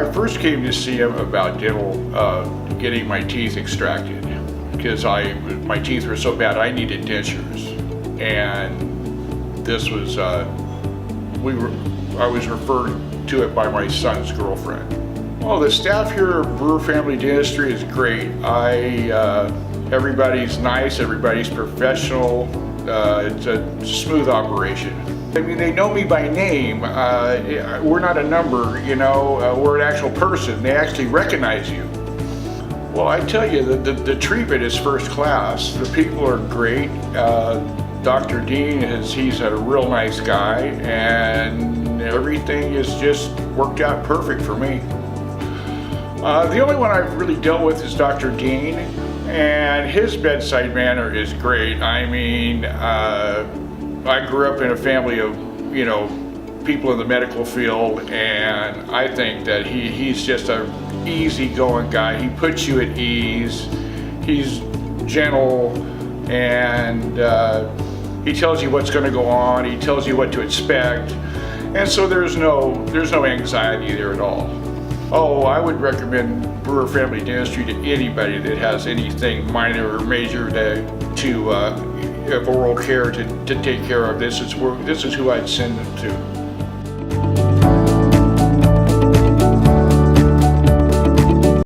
I first came to see him about dental, getting my teeth extracted because my teeth were so bad I needed dentures, and this was I was referred to it by my son's girlfriend. Well, the staff here at Brewer Family Dentistry is great. Everybody's nice, everybody's professional. It's a smooth operation. I mean, they know me by name. We're not a number, you know, we're an actual person. They actually recognize you. Well, I tell you, the treatment is first class. The people are great. Dr. Dean he's a real nice guy, and everything is just worked out perfect for me. The only one I've really dealt with is Dr. Dean, and his bedside manner is great. I mean, I grew up in a family of, you know, people in the medical field, and I think that he's just a easygoing guy. He puts you at ease. He's gentle, and he tells you what's going to go on. He tells you what to expect, and so there's no anxiety there at all. Oh, I would recommend Brewer Family Dentistry to anybody that has anything minor or major of oral care to take care of. This is who I'd send them to.